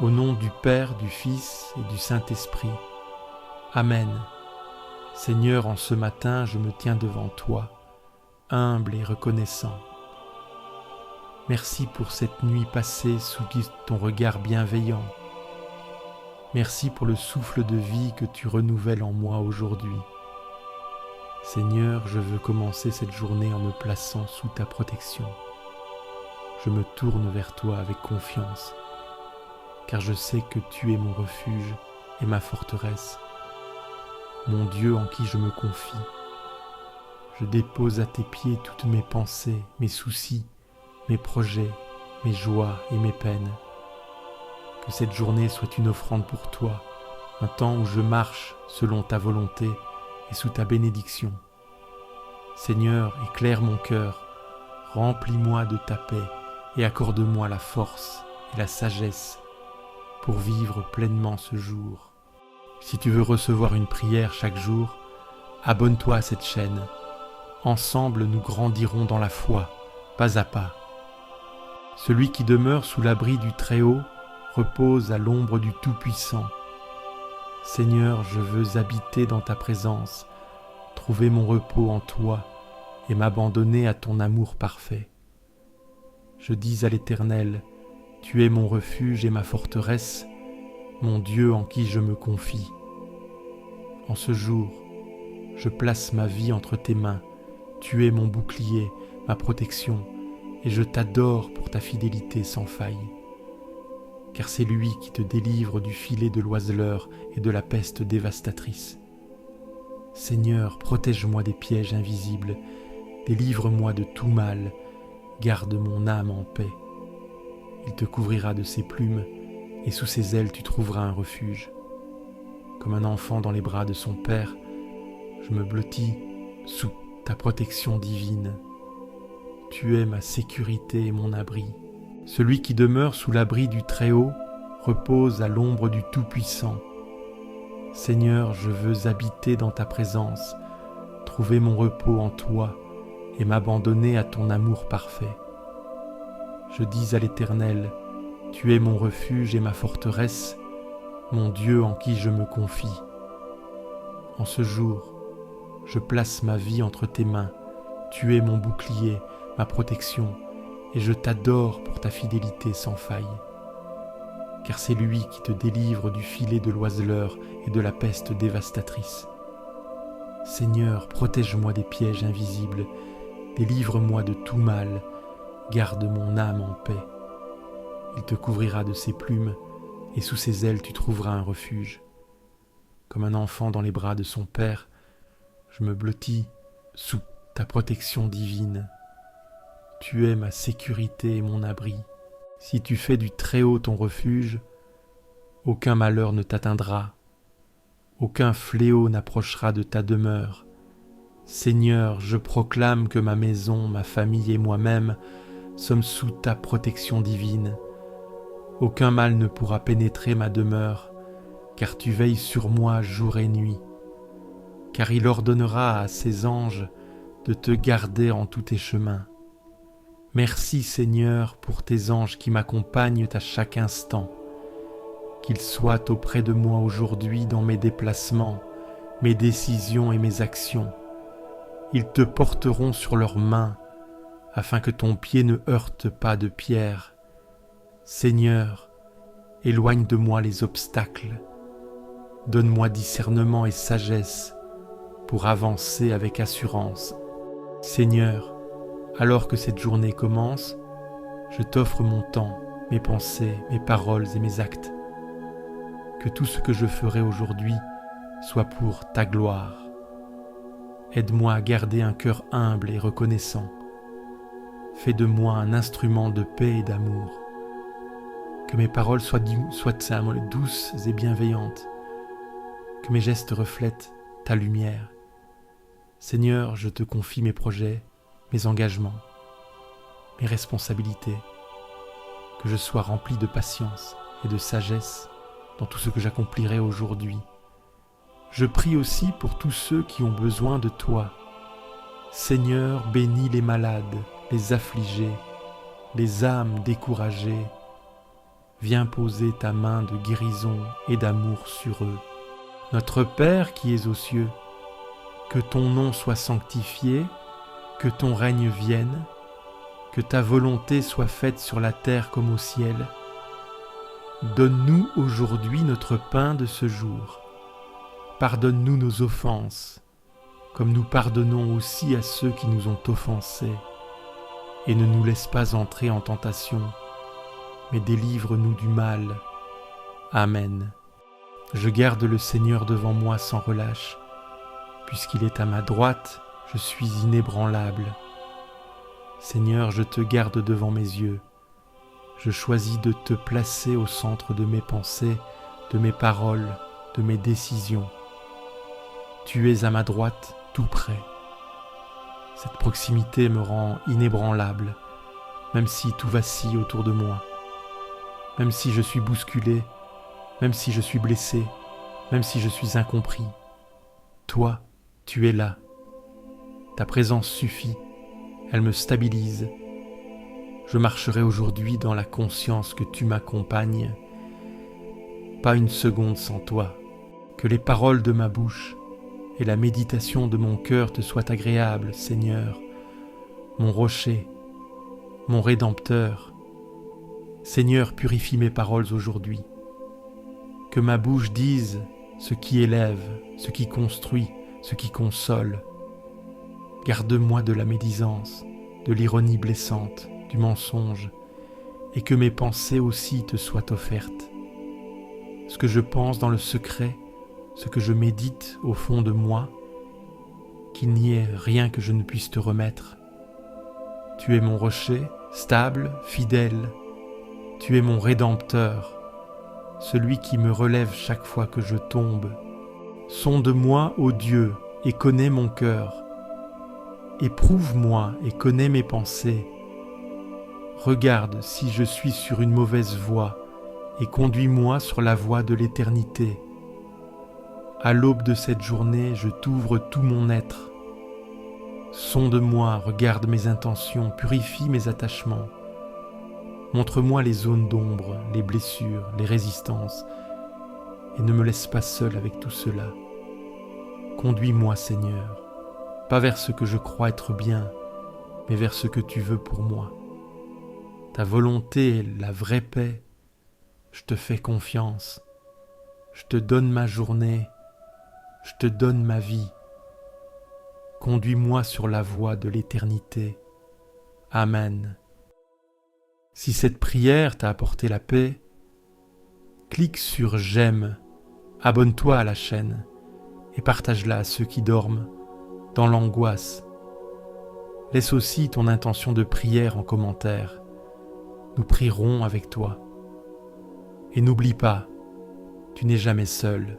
Au nom du Père, du Fils et du Saint-Esprit. Amen. Seigneur, en ce matin, je me tiens devant toi, humble et reconnaissant. Merci pour cette nuit passée sous ton regard bienveillant. Merci pour le souffle de vie que tu renouvelles en moi aujourd'hui. Seigneur, je veux commencer cette journée en me plaçant sous ta protection. Je me tourne vers toi avec confiance, car je sais que tu es mon refuge et ma forteresse, mon Dieu en qui je me confie. Je dépose à tes pieds toutes mes pensées, mes soucis, mes projets, mes joies et mes peines. Que cette journée soit une offrande pour toi, un temps où je marche selon ta volonté et sous ta bénédiction. Seigneur, éclaire mon cœur, remplis-moi de ta paix et accorde-moi la force et la sagesse pour vivre pleinement ce jour. Si tu veux recevoir une prière chaque jour, abonne-toi à cette chaîne. Ensemble, nous grandirons dans la foi, pas à pas. Celui qui demeure sous l'abri du Très-Haut repose à l'ombre du Tout-Puissant. Seigneur, je veux habiter dans ta présence, trouver mon repos en toi et m'abandonner à ton amour parfait. Je dis à l'Éternel, tu es mon refuge et ma forteresse, mon Dieu en qui je me confie. En ce jour, je place ma vie entre tes mains, tu es mon bouclier, ma protection, et je t'adore pour ta fidélité sans faille. Car c'est lui qui te délivre du filet de l'oiseleur et de la peste dévastatrice. Seigneur, protège-moi des pièges invisibles, délivre-moi de tout mal, garde mon âme en paix. Il te couvrira de ses plumes, et sous ses ailes tu trouveras un refuge. Comme un enfant dans les bras de son père, je me blottis sous ta protection divine. Tu es ma sécurité et mon abri. Celui qui demeure sous l'abri du Très-Haut repose à l'ombre du Tout-Puissant. Seigneur, je veux habiter dans ta présence, trouver mon repos en toi et m'abandonner à ton amour parfait. Je dis à l'Éternel, tu es mon refuge et ma forteresse, mon Dieu en qui je me confie. En ce jour, je place ma vie entre tes mains, tu es mon bouclier, ma protection, et je t'adore pour ta fidélité sans faille. Car c'est lui qui te délivre du filet de l'oiseleur et de la peste dévastatrice. Seigneur, protège-moi des pièges invisibles, délivre-moi de tout mal, garde mon âme en paix. Il te couvrira de ses plumes, et sous ses ailes tu trouveras un refuge. Comme un enfant dans les bras de son père, je me blottis sous ta protection divine. Tu es ma sécurité et mon abri. Si tu fais du Très-Haut ton refuge, aucun malheur ne t'atteindra, aucun fléau n'approchera de ta demeure. Seigneur, je proclame que ma maison, ma famille et moi-même sommes sous ta protection divine. Aucun mal ne pourra pénétrer ma demeure, car tu veilles sur moi jour et nuit. Car il ordonnera à ses anges de te garder en tous tes chemins. Merci Seigneur pour tes anges qui m'accompagnent à chaque instant. Qu'ils soient auprès de moi aujourd'hui dans mes déplacements, mes décisions et mes actions. Ils te porteront sur leurs mains, afin que ton pied ne heurte pas de pierre. Seigneur, éloigne de moi les obstacles. Donne-moi discernement et sagesse pour avancer avec assurance. Seigneur, alors que cette journée commence, je t'offre mon temps, mes pensées, mes paroles et mes actes. Que tout ce que je ferai aujourd'hui soit pour ta gloire. Aide-moi à garder un cœur humble et reconnaissant. Fais de moi un instrument de paix et d'amour. Que mes paroles soient douces et bienveillantes. Que mes gestes reflètent ta lumière. Seigneur, je te confie mes projets, mes engagements, mes responsabilités. Que je sois rempli de patience et de sagesse dans tout ce que j'accomplirai aujourd'hui. Je prie aussi pour tous ceux qui ont besoin de toi. Seigneur, bénis les malades, les affligés, les âmes découragées. viens poser ta main de guérison et d'amour sur eux. Notre Père qui es aux cieux, que ton nom soit sanctifié, que ton règne vienne, que ta volonté soit faite sur la terre comme au ciel. Donne-nous aujourd'hui notre pain de ce jour. Pardonne-nous nos offenses, comme nous pardonnons aussi à ceux qui nous ont offensés. Et ne nous laisse pas entrer en tentation, mais délivre-nous du mal. Amen. Je garde le Seigneur devant moi sans relâche. Puisqu'il est à ma droite, je suis inébranlable. Seigneur, je te garde devant mes yeux. Je choisis de te placer au centre de mes pensées, de mes paroles, de mes décisions. Tu es à ma droite, tout près. Cette proximité me rend inébranlable, même si tout vacille autour de moi, même si je suis bousculé, même si je suis blessé, même si je suis incompris. Toi, tu es là. Ta présence suffit, elle me stabilise. Je marcherai aujourd'hui dans la conscience que tu m'accompagnes. Pas une seconde sans toi. Que les paroles de ma bouche et la méditation de mon cœur te soient agréables, Seigneur, mon rocher, mon Rédempteur. Seigneur, purifie mes paroles aujourd'hui. Que ma bouche dise ce qui élève, ce qui construit, ce qui console. Garde-moi de la médisance, de l'ironie blessante, du mensonge, et que mes pensées aussi te soient offertes. Ce que je pense dans le secret, ce que je médite au fond de moi, qu'il n'y ait rien que je ne puisse te remettre. Tu es mon rocher, stable, fidèle. Tu es mon Rédempteur, celui qui me relève chaque fois que je tombe. Sonde-moi, ô Dieu, et connais mon cœur. Éprouve-moi et connais mes pensées. Regarde si je suis sur une mauvaise voie et conduis-moi sur la voie de l'éternité. À l'aube de cette journée, je t'ouvre tout mon être. Sonde-moi, regarde mes intentions, purifie mes attachements. Montre-moi les zones d'ombre, les blessures, les résistances, et ne me laisse pas seul avec tout cela. Conduis-moi, Seigneur, pas vers ce que je crois être bien, mais vers ce que tu veux pour moi. Ta volonté est la vraie paix. Je te fais confiance. Je te donne ma journée. Je te donne ma vie. Conduis-moi sur la voie de l'éternité. Amen. Si cette prière t'a apporté la paix, clique sur j'aime, abonne-toi à la chaîne et partage-la à ceux qui dorment dans l'angoisse. Laisse aussi ton intention de prière en commentaire. Nous prierons avec toi. Et n'oublie pas, tu n'es jamais seul.